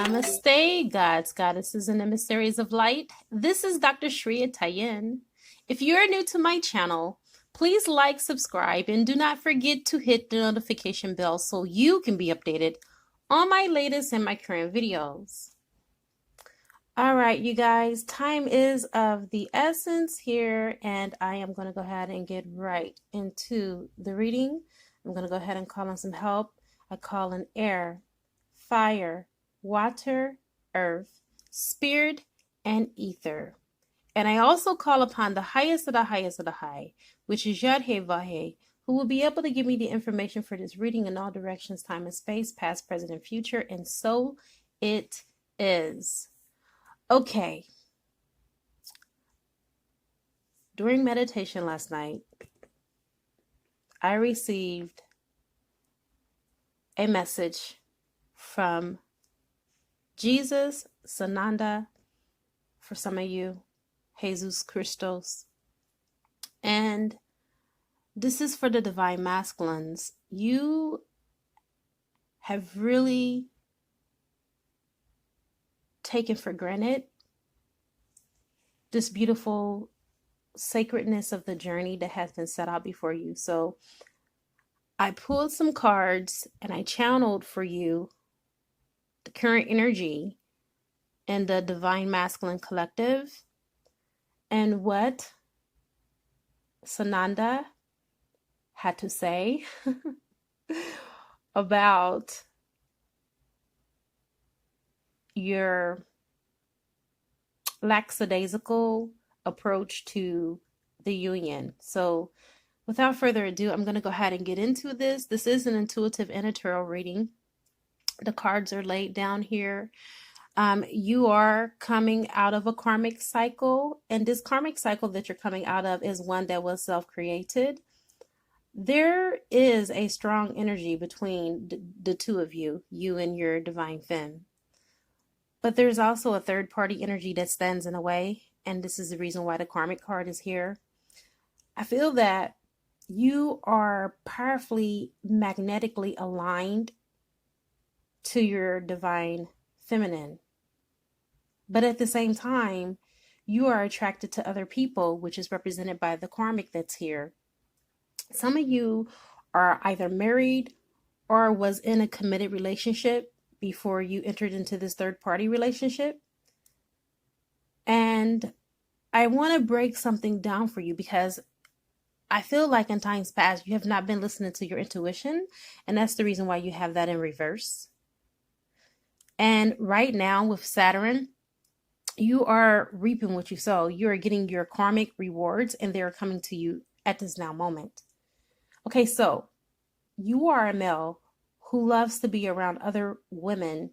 Namaste, gods, goddesses, and emissaries of light. This is Dr. Sreey Tajen. If you're new to my channel, please like, subscribe, and do not forget to hit the notification bell so you can be updated on my latest and my current videos. All right, you guys, time is of the essence here, and I am going to go ahead and get right into the reading. I'm going to go ahead and call on some help. I call in air, fire, water, earth, spirit, and ether. And I also call upon the highest of the highest of the high, which is Yad-He Vahe, who will be able to give me the information for this reading in all directions, time and space, past, present, and future. And so it is. Okay. During meditation last night, I received a message from Jesus, Sananda, for some of you, Jesus Christos. And this is for the divine masculines. You have really taken for granted this beautiful sacredness of the journey that has been set out before you. So I pulled some cards and I channeled for you the current energy in the divine masculine collective and what Sananda had to say about your lackadaisical approach to the union. So without further ado, I'm going to go ahead and get into this. This is an intuitive and a tarot reading. The cards are laid down here. You are coming out of a karmic cycle, and this karmic cycle that you're coming out of is one that was self-created. There is a strong energy between the two of you, you and your divine femme. But there's also a third party energy that stands in the way, and this is the reason why the karmic card is here. I feel that you are powerfully magnetically aligned to your divine feminine. But at the same time, you are attracted to other people, which is represented by the karmic that's here. Some of you are either married or was in a committed relationship before you entered into this third party relationship. And I want to break something down for you because I feel like in times past, you have not been listening to your intuition. And that's the reason why you have that in reverse. And right now with Saturn, you are reaping what you sow. You are getting your karmic rewards and they are coming to you at this now moment. Okay, so you are a male who loves to be around other women,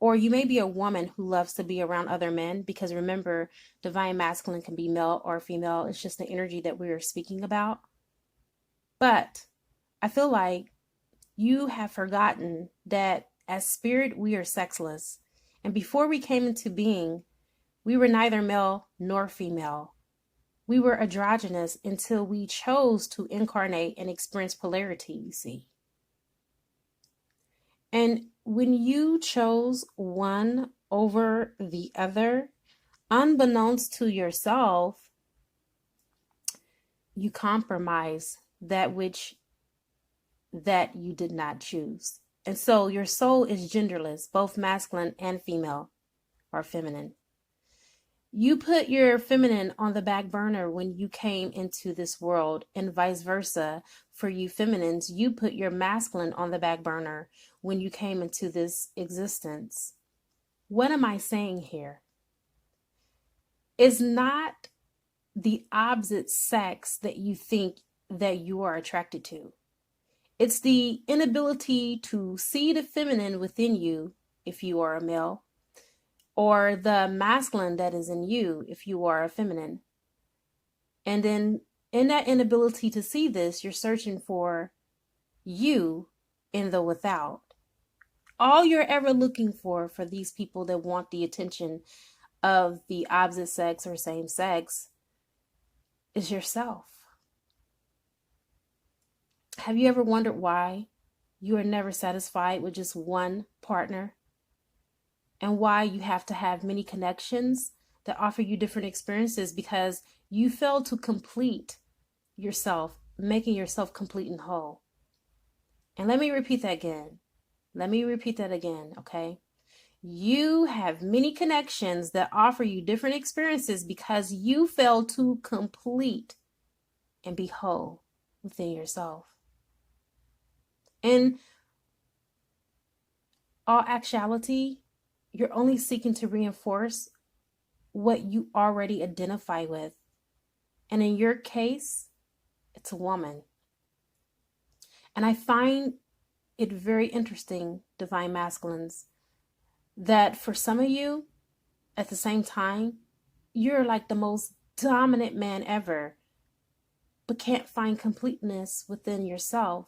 or you may be a woman who loves to be around other men, because remember, divine masculine can be male or female. It's just the energy that we are speaking about. But I feel like you have forgotten that as spirit, we are sexless. And before we came into being, we were neither male nor female. We were androgynous until we chose to incarnate and experience polarity, you see. And when you chose one over the other, unbeknownst to yourself, you compromise that which that you did not choose. And so your soul is genderless, both masculine and female or feminine. You put your feminine on the back burner when you came into this world, and vice versa. For you feminines, you put your masculine on the back burner when you came into this existence. What am I saying here? It's not the opposite sex that you think that you are attracted to. It's the inability to see the feminine within you if you are a male, or the masculine that is in you if you are a feminine. And then in that inability to see this, you're searching for you in the without. All you're ever looking for these people that want the attention of the opposite sex or same sex is yourself. Have you ever wondered why you are never satisfied with just one partner? and why you have to have many connections that offer you different experiences, because you fail to complete yourself, making yourself complete and whole. And let me repeat that again. Okay? You have many connections that offer you different experiences because you fail to complete and be whole within yourself. In all actuality, you're only seeking to reinforce what you already identify with. And in your case, it's a woman. And I find it very interesting, divine masculines, that for some of you, at the same time, you're like the most dominant man ever, but can't find completeness within yourself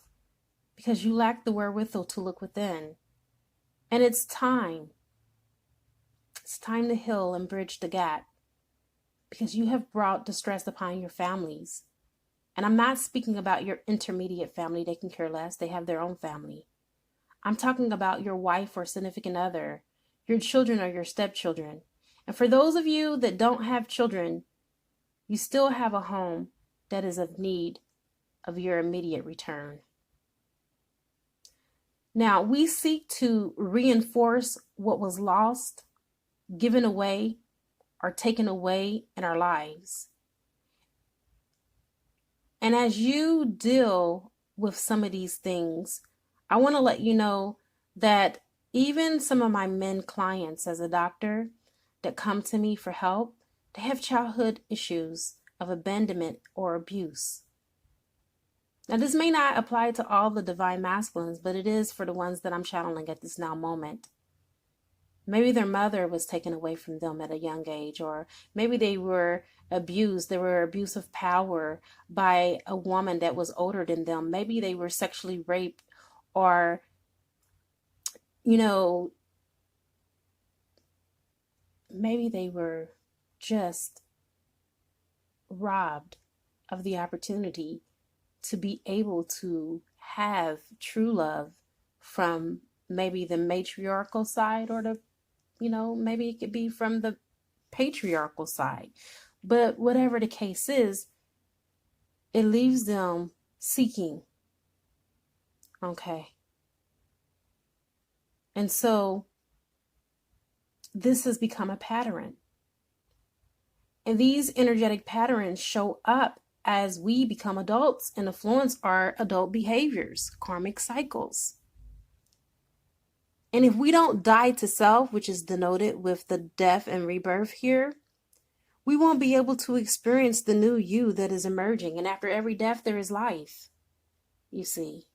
because you lack the wherewithal to look within. And it's time. It's time to heal and bridge the gap, because you have brought distress upon your families. And I'm not speaking about your intermediate family. They can care less. They have their own family. I'm talking about your wife or significant other, your children or your stepchildren. And for those of you that don't have children, you still have a home that is of need of your immediate return. Now, we seek to reinforce what was lost, given away, or taken away in our lives. And as you deal with some of these things, I want to let you know that even some of my men clients as a doctor that come to me for help, they have childhood issues of abandonment or abuse. Now, this may not apply to all the divine masculines, but it is for the ones that I'm channeling at this now moment. Maybe their mother was taken away from them at a young age, or maybe they were abused. They were abuse of power by a woman that was older than them. Maybe they were sexually raped, or, maybe they were just robbed of the opportunity to be able to have true love from maybe the matriarchal side, or maybe it could be from the patriarchal side. But whatever the case is, it leaves them seeking. Okay. And so this has become a pattern. And these energetic patterns show up as we become adults and influence our adult behaviors, karmic cycles. And if we don't die to self, which is denoted with the death and rebirth here, we won't be able to experience the new you that is emerging. And after every death, there is life, you see.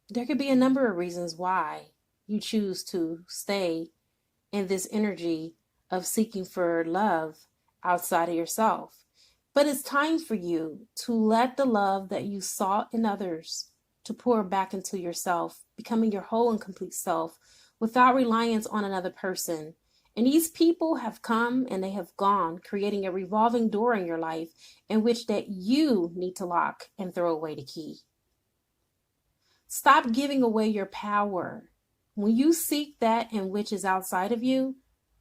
There could be a number of reasons why you choose to stay in this energy of seeking for love outside of yourself. But it's time for you to let the love that you sought in others to pour back into yourself, becoming your whole and complete self without reliance on another person. And these people have come and they have gone, creating a revolving door in your life in which that you need to lock and throw away the key. Stop giving away your power. When you seek that in which is outside of you,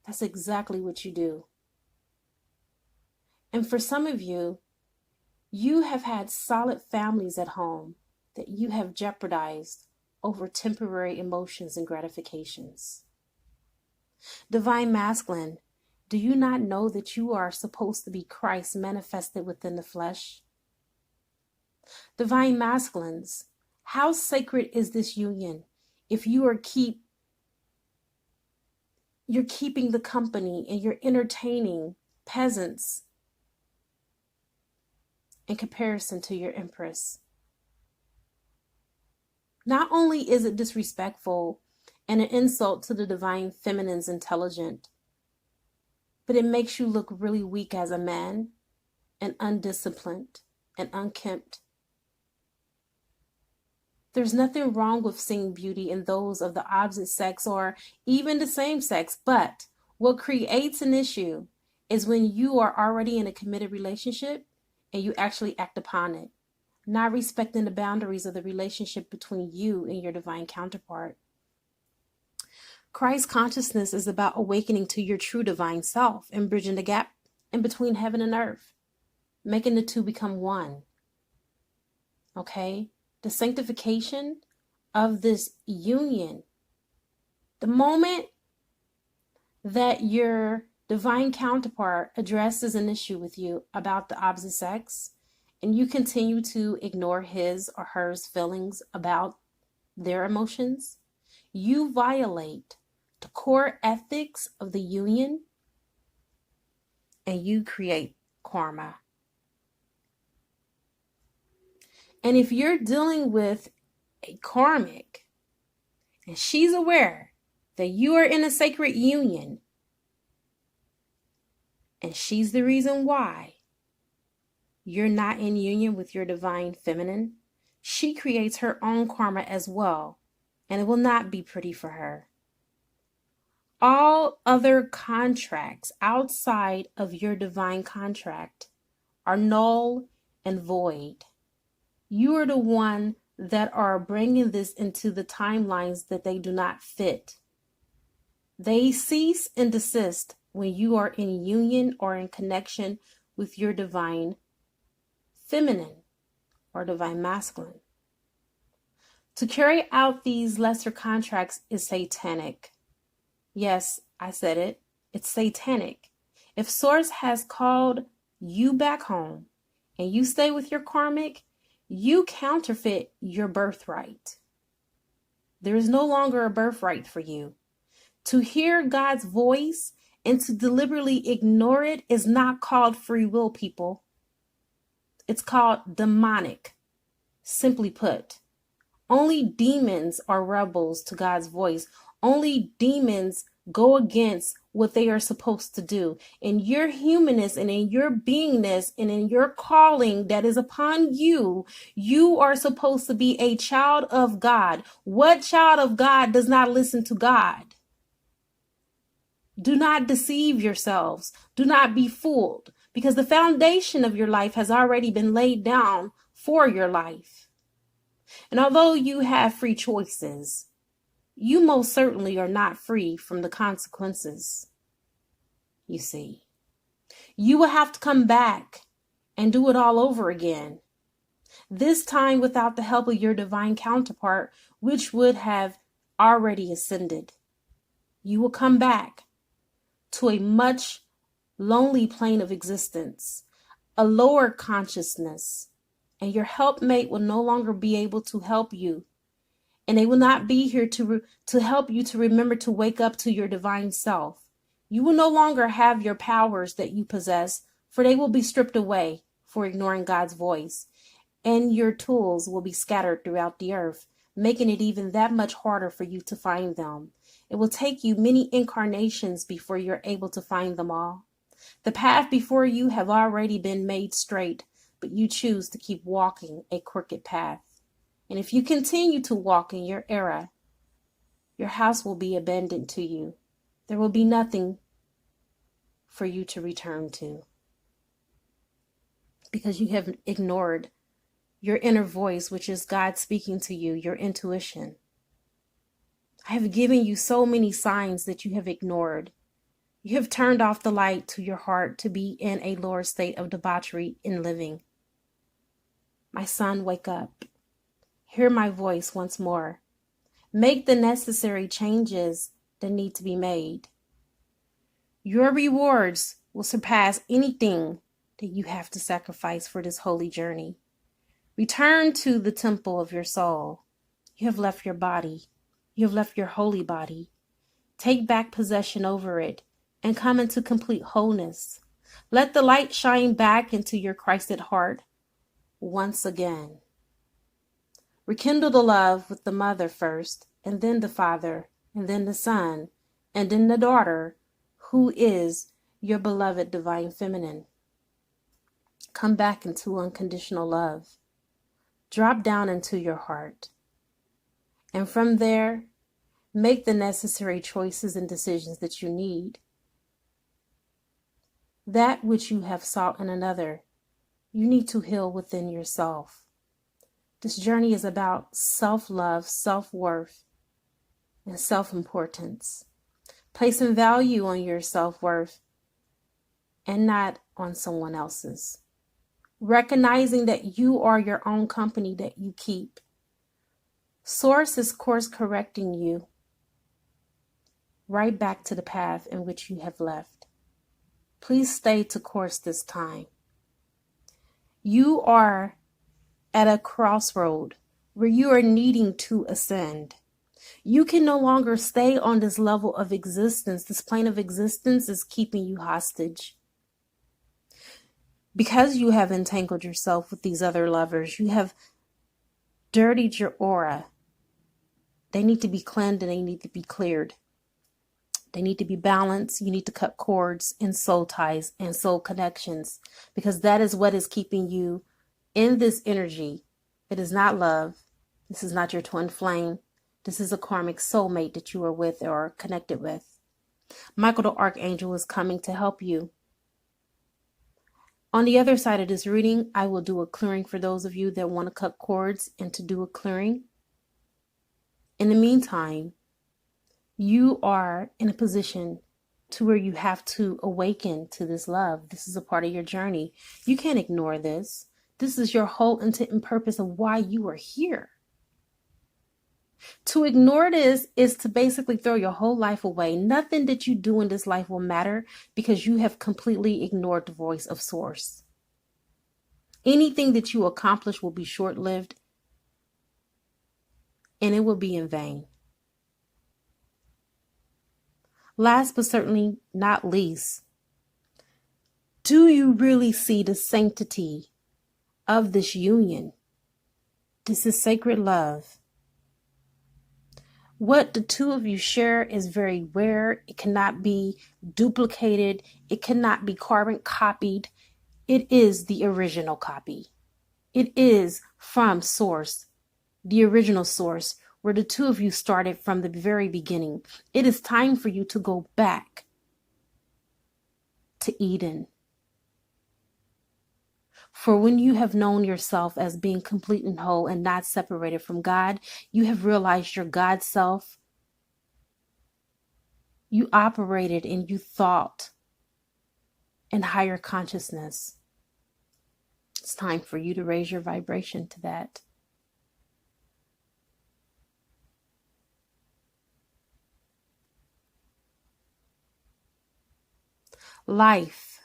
that's exactly what you do. And for some of you, you have had solid families at home that you have jeopardized over temporary emotions and gratifications. Divine masculine, do you not know that you are supposed to be Christ manifested within the flesh? Divine masculines, how sacred is this union if you're keeping the company and you're entertaining peasants in comparison to your empress? Not only is it disrespectful and an insult to the divine feminine's intelligence, but it makes you look really weak as a man and undisciplined and unkempt. There's nothing wrong with seeing beauty in those of the opposite sex or even the same sex, but what creates an issue is when you are already in a committed relationship and you actually act upon it. not respecting the boundaries of the relationship between you and your divine counterpart. Christ consciousness is about awakening to your true divine self and bridging the gap in between heaven and earth, making the two become one. Okay? The sanctification of this union, the moment that your divine counterpart addresses an issue with you about the opposite sex, and you continue to ignore his or her feelings about their emotions, you violate the core ethics of the union and you create karma. And if you're dealing with a karmic and she's aware that you are in a sacred union and she's the reason why you're not in union with your divine feminine, she creates her own karma as well, and it will not be pretty for her. All other contracts outside of your divine contract are null and void. You are the one that are bringing this into the timelines that they do not fit. They cease and desist when you are in union or in connection with your divine feminine or divine masculine. To carry out these lesser contracts is satanic. Yes, I said it. It's satanic. If Source has called you back home and you stay with your karmic, you counterfeit your birthright. There is no longer a birthright for you. To hear God's voice and to deliberately ignore it is not called free will, people. It's called demonic. Simply put, only demons are rebels to God's voice. Only demons go against what they are supposed to do. In your humanness and in your beingness and in your calling that is upon you, you are supposed to be a child of God. What child of God does not listen to God? Do not deceive yourselves. Do not be fooled, because the foundation of your life has already been laid down for your life. And although you have free choices, you most certainly are not free from the consequences. You see, you will have to come back and do it all over again. This time without the help of your divine counterpart, which would have already ascended. You will come back to a much lonely plane of existence, a lower consciousness, and your helpmate will no longer be able to help you. And they will not be here to help you to remember to wake up to your divine self. You will no longer have your powers that you possess, for they will be stripped away for ignoring God's voice. And your tools will be scattered throughout the earth, making it even that much harder for you to find them. It will take you many incarnations before you're able to find them all. The path before you have already been made straight, but you choose to keep walking a crooked path. And if you continue to walk in your era, your house will be abandoned to you. There will be nothing for you to return to, because you have ignored your inner voice, which is God speaking to you, your intuition. I have given you so many signs that you have ignored. You have turned off the light to your heart to be in a lower state of debauchery in living. My son, wake up. Hear my voice once more. Make the necessary changes that need to be made. Your rewards will surpass anything that you have to sacrifice for this holy journey. Return to the temple of your soul. You have left your body. You have left your holy body. Take back possession over it and come into complete wholeness. Let the light shine back into your Christed heart once again. Rekindle the love with the mother first, and then the father, and then the son, and then the daughter, who is your beloved divine feminine. Come back into unconditional love. Drop down into your heart. And from there, make the necessary choices and decisions that you need. That which you have sought in another, you need to heal within yourself. This journey is about self-love, self-worth, and self-importance. Placing value on your self-worth and not on someone else's. Recognizing that you are your own company that you keep. Source is course correcting you right back to the path in which you have left. Please stay to course this time. You are at a crossroad where you are needing to ascend. You can no longer stay on this level of existence. This plane of existence is keeping you hostage. Because you have entangled yourself with these other lovers, you have dirtied your aura. They need to be cleansed and they need to be cleared. They need to be balanced. You need to cut cords and soul ties and soul connections, because that is what is keeping you in this energy. It is not love. This is not your twin flame. This is a karmic soulmate that you are with or connected with. Michael the Archangel is coming to help you. On the other side of this reading, I will do a clearing for those of you that want to cut cords and to do a clearing. In the meantime, you are in a position to where you have to awaken to this love. This is a part of your journey. You can't ignore this. This is your whole intent and purpose of why you are here. To ignore this is to basically throw your whole life away. Nothing that you do in this life will matter because you have completely ignored the voice of Source. Anything that you accomplish will be short-lived and it will be in vain. Last but certainly not least, do you really see the sanctity of this union? This is sacred love. What the two of you share is very rare. It cannot be duplicated. It cannot be carbon copied. It is the original copy. It is from Source, the original source, where the two of you started from the very beginning. It is time for you to go back to Eden. For when you have known yourself as being complete and whole and not separated from God, you have realized your God self. You operated and you thought in higher consciousness. It's time for you to raise your vibration to that. Life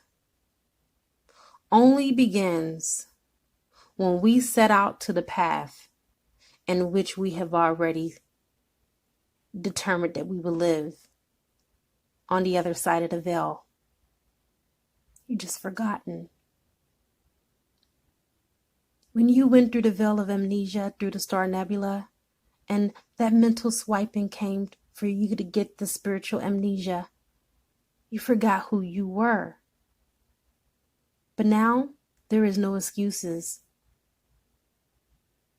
only begins when we set out to the path in which we have already determined that we will live on the other side of the veil. You've just forgotten. When you went through the veil of amnesia, through the star nebula, and that mental swiping came for you to get the spiritual amnesia, you forgot who you were. But now, there is no excuses.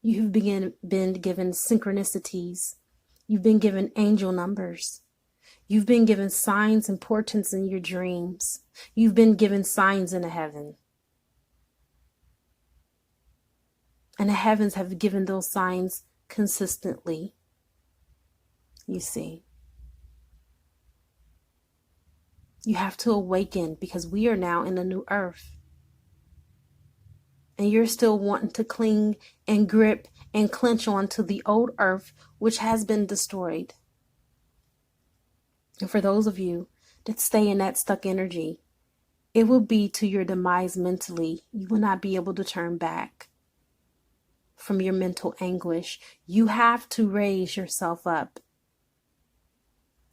You have been given synchronicities. You've been given angel numbers. You've been given signs and portents in your dreams. You've been given signs in the heaven. And the heavens have given those signs consistently. You see. You have to awaken because we are now in a new earth. And you're still wanting to cling and grip and clench onto the old earth, which has been destroyed. And for those of you that stay in that stuck energy, it will be to your demise mentally. You will not be able to turn back from your mental anguish. You have to raise yourself up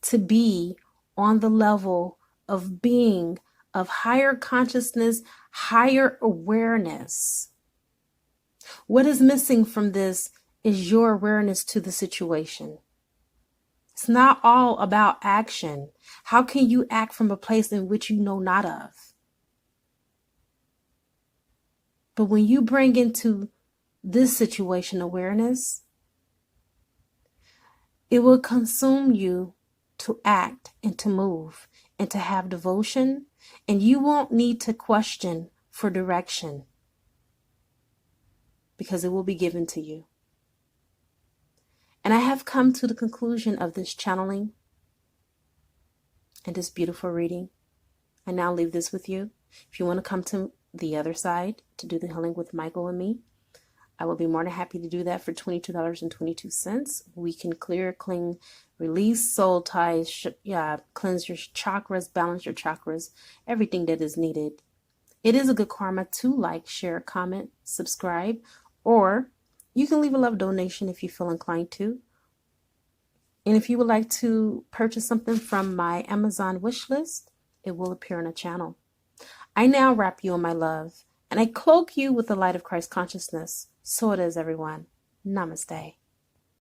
to be on the level of being of higher consciousness, higher awareness. What is missing from this is your awareness to the situation. It's not all about action. How can you act from a place in which you know not of? But when you bring into this situation awareness, it will consume you to act and to move and to have devotion, and you won't need to question for direction because it will be given to you. And I have come to the conclusion of this channeling and this beautiful reading. I now leave this with you. If you want to come to the other side to do the healing with Michael and me, I will be more than happy to do that for $22.22. We can clear, clean, release soul ties, cleanse your chakras, balance your chakras, everything that is needed. It is a good karma to like, share, comment, subscribe, or you can leave a love donation if you feel inclined to. And if you would like to purchase something from my Amazon wish list, it will appear on the channel. I now wrap you in my love, and I cloak you with the light of Christ consciousness. So it is, everyone. Namaste.